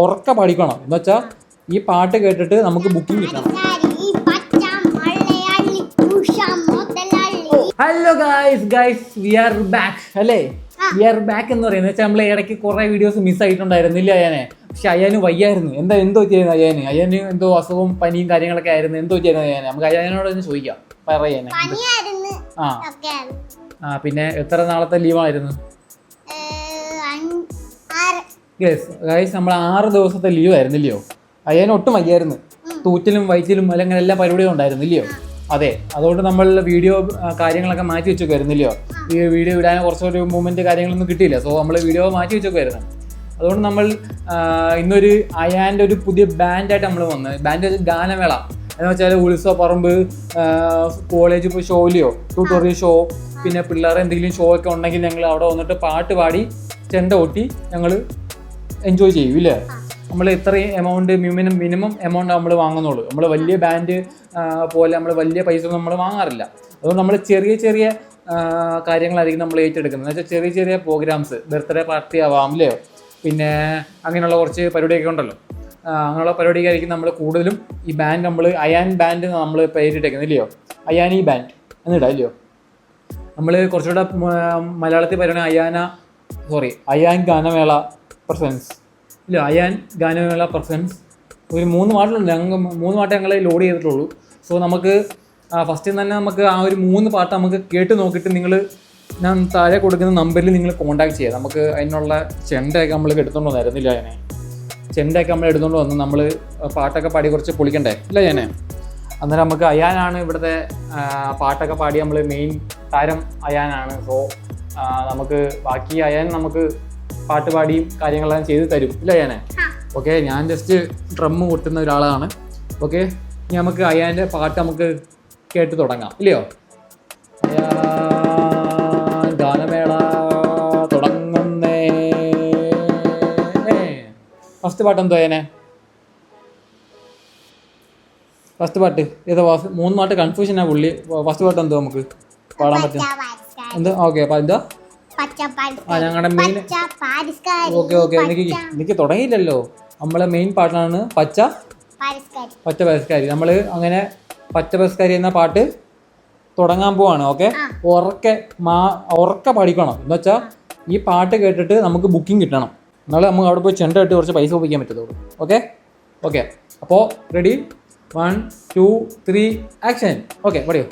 ഉറക്ക പാടിക്കണം എന്ന് വെച്ചാൽ ഈ പാട്ട് കേട്ടിട്ട് നമുക്ക് ബുക്കിംഗ് കിട്ടണം. Hello guys we are back അല്ലേ? വി ആർ ബാക്ക് എന്ന് പറയുന്നത് വെച്ചാൽ നമ്മൾ ഇടയ്ക്ക് കുറെ വീഡിയോസ് മിസ് ആയിട്ടുണ്ടായിരുന്നില്ല അയ്യാനെ. പക്ഷെ അയ്യാന് വയ്യായിരുന്നു. എന്തോ പറ്റിയായിരുന്നു അയ്യാന് എന്തോ അസുഖവും പനിയും കാര്യങ്ങളൊക്കെ ആയിരുന്നു. എന്തോ പറ്റിയായിരുന്നു അയ്യാനെ? നമുക്ക് അയ്യാനോട് ഒന്ന് ചോദിക്കാം. പറയാനെ പിന്നെ എത്ര നാളത്തെ ലീവായിരുന്നു? ഗൈസ് നമ്മൾ 6 ദിവസത്തെ ലീവ് ആയിരുന്നില്ലയോ? അയ്യാന് ഒട്ടും വയ്യായിരുന്നു. തൂറ്റിലും വയറ്റിലും അല്ലെങ്കിൽ എല്ലാ പരിപാടിയും ഉണ്ടായിരുന്നില്ലയോ? അതെ, അതുകൊണ്ട് നമ്മൾ വീഡിയോ കാര്യങ്ങളൊക്കെ മാറ്റി വെച്ചൊക്കെയായിരുന്നില്ലയോ? ഈ വീഡിയോ ഇടാൻ കുറച്ചൊരു മൂവ്മെൻറ്റ് കാര്യങ്ങളൊന്നും കിട്ടിയില്ല. സോ നമ്മൾ വീഡിയോ മാറ്റി വെച്ചൊക്കെയായിരുന്നു. അതുകൊണ്ട് നമ്മൾ ഇന്നൊരു അയാൻ്റെ ഒരു പുതിയ ബാൻഡായിട്ട് നമ്മൾ വന്നത്. ബാൻഡ് വെച്ചാൽ ഗാനമേള എന്ന് വെച്ചാൽ ഉത്സവ പറമ്പ്, കോളേജ് ഇപ്പോൾ ഷോയിലെയോ ട്യൂട്ടോറിയൽ ഷോ, പിന്നെ പിള്ളേർ എന്തെങ്കിലും ഷോ ഒക്കെ ഉണ്ടെങ്കിൽ ഞങ്ങൾ അവിടെ വന്നിട്ട് പാട്ട് പാടി ചെണ്ട കൊട്ടി ഞങ്ങൾ എൻജോയ് ചെയ്യും ഇല്ലേ? നമ്മൾ ഇത്രയും എമൗണ്ട് മിനിമം എമൗണ്ട് നമ്മൾ വാങ്ങുന്നുള്ളൂ. നമ്മൾ വലിയ ബാൻഡ് പോലെ നമ്മൾ വലിയ പൈസ ഒന്നും നമ്മൾ വാങ്ങാറില്ല. അതുകൊണ്ട് നമ്മൾ ചെറിയ കാര്യങ്ങളായിരിക്കും നമ്മൾ ഏറ്റെടുക്കുന്നത്. എന്ന് വെച്ചാൽ ചെറിയ പ്രോഗ്രാംസ്, ബർത്ത്ഡേ പാർട്ടി ആവാം അല്ലേ, പിന്നെ അങ്ങനെയുള്ള കുറച്ച് പരിപാടിയൊക്കെ ഉണ്ടല്ലോ. അങ്ങനെയുള്ള പരിപാടിക്കായിരിക്കും നമ്മൾ കൂടുതലും ഈ ബാൻഡ് നമ്മൾ അയാൻ ബാൻഡ് നമ്മൾ പേരിട്ടേക്കുന്നത് ഇല്ലയോ? അയാനി ബാൻഡ് എന്നിടാം ഇല്ലയോ? നമ്മൾ കുറച്ചുകൂടെ മലയാളത്തിൽ പറയുകയാണെങ്കിൽ അയാൻ ഗാനമേള പ്രസൻസ് ഇല്ല, അയാൻ ഗാനമേള പ്രസൻസ് ഒരു 3 പാട്ടുണ്ട്. ഞങ്ങൾ 3 പാട്ട് ഞങ്ങൾ ലോഡ് ചെയ്തിട്ടുള്ളൂ. സോ നമുക്ക് ഫസ്റ്റിൽ തന്നെ നമുക്ക് ആ ഒരു 3 പാട്ട് നമുക്ക് കേട്ട് നോക്കിയിട്ട് ഞാൻ താഴെ കൊടുക്കുന്ന നമ്പറിൽ നിങ്ങൾ കോൺടാക്ട് ചെയ്യുക. നമുക്ക് അതിനുള്ള ചെണ്ടയൊക്കെ നമ്മൾ എടുത്തുകൊണ്ട് വന്നായിരുന്നില്ല ഞാനെ. ചെണ്ടയൊക്കെ നമ്മൾ എടുത്തുകൊണ്ട് വന്ന് നമ്മൾ പാട്ടൊക്കെ പാടി കുറച്ച് പൊളിക്കണ്ടേ ഇല്ല ഞാനെ? അന്നേരം നമുക്ക് അയാനാണ് ഇവിടുത്തെ പാട്ടൊക്കെ പാടി നമ്മൾ മെയിൻ താരം അയാനാണ്. സോ നമുക്ക് ബാക്കി അയാൻ നമുക്ക് പാട്ട് പാടിയും കാര്യങ്ങളെല്ലാം ചെയ്ത് തരും ഇല്ല ഞാനെ? ഓക്കെ, ഞാൻ ജസ്റ്റ് ഡ്രം കൊട്ടുന്ന ഒരാളാണ്. ഓക്കെ, ഇനി നമുക്ക് അയാൻ്റെ പാട്ട് നമുക്ക് കേട്ട് തുടങ്ങാം ഇല്ലയോ? ഗാനമേള തുടങ്ങുന്നേ. ഫസ്റ്റ് പാട്ട് എന്തോ അയ്യാനെ? ഫസ്റ്റ് പാട്ട് ഏതോ? 3 പാട്ട് കൺഫ്യൂഷനാ പുള്ളി. ഫസ്റ്റ് പാട്ട് എന്തോ നമുക്ക് പാടാൻ പറ്റും? എന്തോ? ഓക്കെ, അപ്പം എന്താ ഞങ്ങളുടെ മെയിൻ. ഓക്കെ എനിക്ക് തുടങ്ങിയില്ലല്ലോ. നമ്മളെ മെയിൻ പാട്ടാണ് പച്ച പരസ്കാരി. നമ്മൾ അങ്ങനെ പച്ച പരസ്കാരി എന്ന പാട്ട് തുടങ്ങാൻ പോവാണ്. ഓക്കെ, ഉറക്ക പാടിക്കണം എന്ന് വെച്ചാൽ ഈ പാട്ട് കേട്ടിട്ട് നമുക്ക് ബുക്കിംഗ് കിട്ടണം. എന്നാലും നമുക്ക് അവിടെ പോയി ചെണ്ട ഇട്ട് കുറച്ച് പൈസ ഒപ്പിക്കാൻ പറ്റത്തുള്ളൂ. ഓക്കെ അപ്പോൾ റെഡി? 1 2 3 ആക്ഷൻ. ഓക്കെ, പഠിയോ?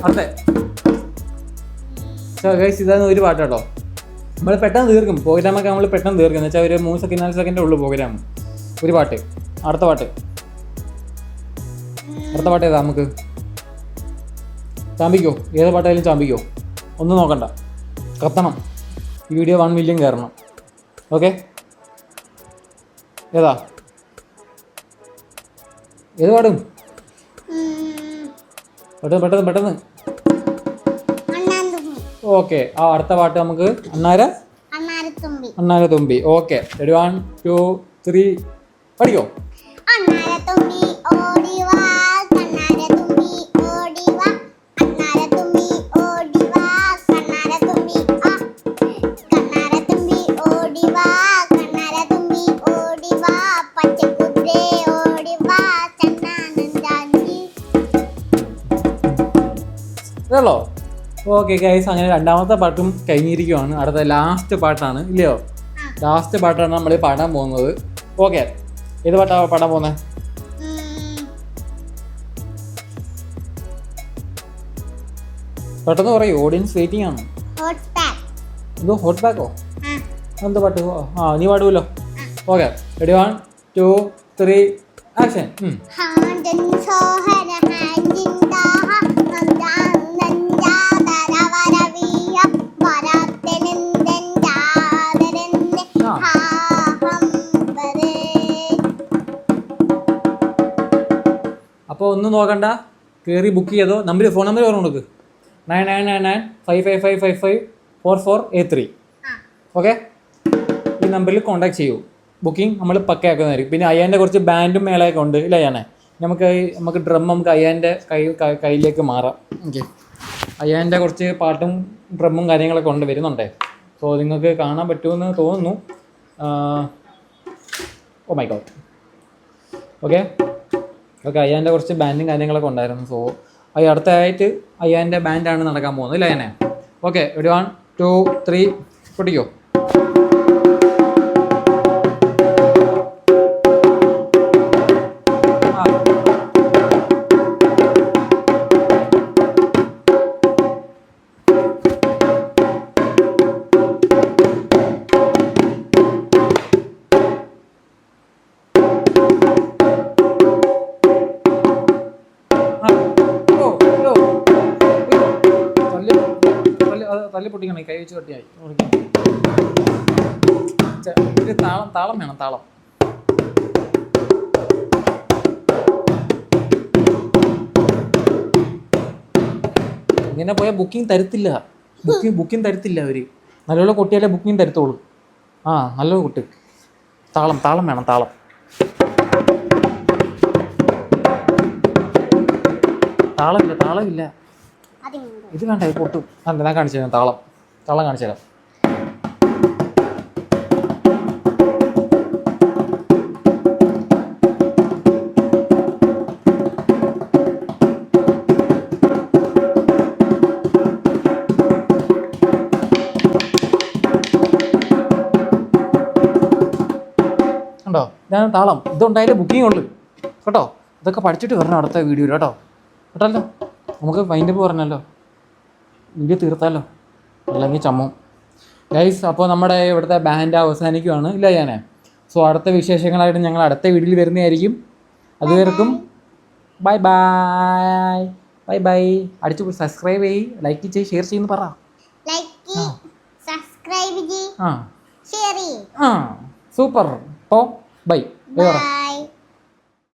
അതെ ഗൈസ്, ഇതാണ് ഒരു പാട്ട് കേട്ടോ. നമ്മൾ പെട്ടെന്ന് തീർക്കും പ്രോഗ്രാമൊക്കെ. നമ്മൾ പെട്ടെന്ന് തീർക്കും എന്ന് വെച്ചാൽ ഒരു 3 സെക്കൻഡ് 4 സെക്കൻഡേ ഉള്ളൂ പ്രോഗ്രാം. ഒരു പാട്ട്. അടുത്ത പാട്ട് ഏതാ? നമുക്ക് ചാമ്പിക്കോ? ഏത് പാട്ടായാലും ചാമ്പിക്കോ, ഒന്നും നോക്കണ്ട, കത്തണം. ഈ വീഡിയോ 1 മില്യൺ കയറണം. ഓക്കെ, ഏത് പാടും? പെട്ടെന്ന്. ഓക്കെ, അടുത്ത പാട്ട് നമുക്ക് അണ്ണാരത്തുമ്പി. ഓക്കെ, 1 2 3 പഠിക്കോ? അതല്ലോ. ഓക്കെ ഗൈസ്, അങ്ങനെ 2ാമത്തെ പാട്ടും കഴിഞ്ഞിരിക്കുവാണ്. അടുത്ത ലാസ്റ്റ് പാട്ടാണ് ഇല്ലയോ? ലാസ്റ്റ് പാട്ടാണ് നമ്മൾ പാടാൻ പോകുന്നത്. ഓക്കെ, ഏത് പാട്ടാണ് പാടാൻ പോകുന്നത്? പെട്ടെന്ന് പറയൂ, ഓഡിയൻസ് വെയിറ്റിംഗ് ആണ്. എന്തോ ഹോട്ട് പാക്കോ? എന്തോ പാട്ട്? നീ പാടുമല്ലോ. Okay, 1 2 3 action. അപ്പോൾ ഒന്നും നോക്കണ്ട, കയറി ബുക്ക് ചെയ്തോ. ഫോൺ നമ്പർ പറഞ്ഞു കൊടുക്ക്. 999955555448. ഓക്കെ, ഈ നമ്പറിൽ കോൺടാക്ട് ചെയ്യൂ. ബുക്കിംഗ് നമ്മൾ പക്കയാക്കുന്നതായിരിക്കും. പിന്നെ അയ്യാൻ്റെ കുറച്ച് ബാൻഡും മേളയൊക്കെ ഉണ്ട് ഇല്ല ഞാനേ. നമുക്ക് ഡ്രം നമുക്ക് അയ്യാൻ്റെ കയ്യിലേക്ക് മാറാം. ഓക്കെ, അയ്യാൻ്റെ കുറച്ച് പാട്ടും ഡ്രമ്മും കാര്യങ്ങളൊക്കെ വരുന്നുണ്ടേ. സോ നിങ്ങൾക്ക് കാണാൻ പറ്റുമെന്ന് തോന്നുന്നു. Oh my God. ഓക്കെ, അയ്യാൻ്റെ കുറച്ച് ബാൻഡും കാര്യങ്ങളൊക്കെ ഉണ്ടായിരുന്നു. സോ അടുത്തതായിട്ട് അയ്യാൻ്റെ ബാൻഡാണ് നടക്കാൻ പോകുന്നത് ഇല്ല ഞാനേ. ഓക്കെ, 1 2 3 പൊട്ടിക്കോ. തല്ലി പൊട്ടിക്കണേ, കൈ വെച്ച് കട്ടിയായി. താളം വേണം, താളം. ഇങ്ങനെ പോയാൽ ബുക്കിംഗ് തരത്തില്ല. ബുക്കിംഗ് തരത്തില്ല അവർ. നല്ലോണം കൊട്ടിയാലേ ബുക്കിംഗ് തരത്തുള്ളൂ. നല്ലോണം കൊട്ട്. താളം വേണം, താളം. താളമില്ല. ഇത് വേണ്ട, ഇത് പൊട്ടും. ഞാൻ കാണിച്ചു തരാം. താളം കാണിച്ചു തരാം. കണ്ടോ, ഇതാണ് താളം. ഇതുണ്ടായാലേ ബുക്കിംഗ് ഉള്ളു കേട്ടോ. ഇതൊക്കെ പഠിച്ചിട്ട് വരണം അടുത്ത വീഡിയോയിൽ കേട്ടോ. കേട്ടല്ലോ, നമുക്ക് വൈൻഡപ്പ് പറഞ്ഞല്ലോ, വീഡിയോ തീർത്താലോ, അല്ലെങ്കിൽ ചമ്മും ഗൈസ്. അപ്പോൾ നമ്മുടെ ഇവിടുത്തെ ബാൻഡ് അവസാനിക്കുവാണ് ഇല്ല ഞാനേ. സോ അടുത്ത വിശേഷങ്ങളായിട്ട് ഞങ്ങൾ അടുത്ത വീഡിയോയിൽ വരുന്നതായിരിക്കും. അതുവരെക്കും ബൈ ബൈ ബൈ ബൈ. അടിച്ചു സബ്സ്ക്രൈബ് ചെയ്യ്, ലൈക്ക് ചെയ്യ്, ഷെയർ ചെയ്യുന്നു പറ. സൂപ്പർ. ബൈ.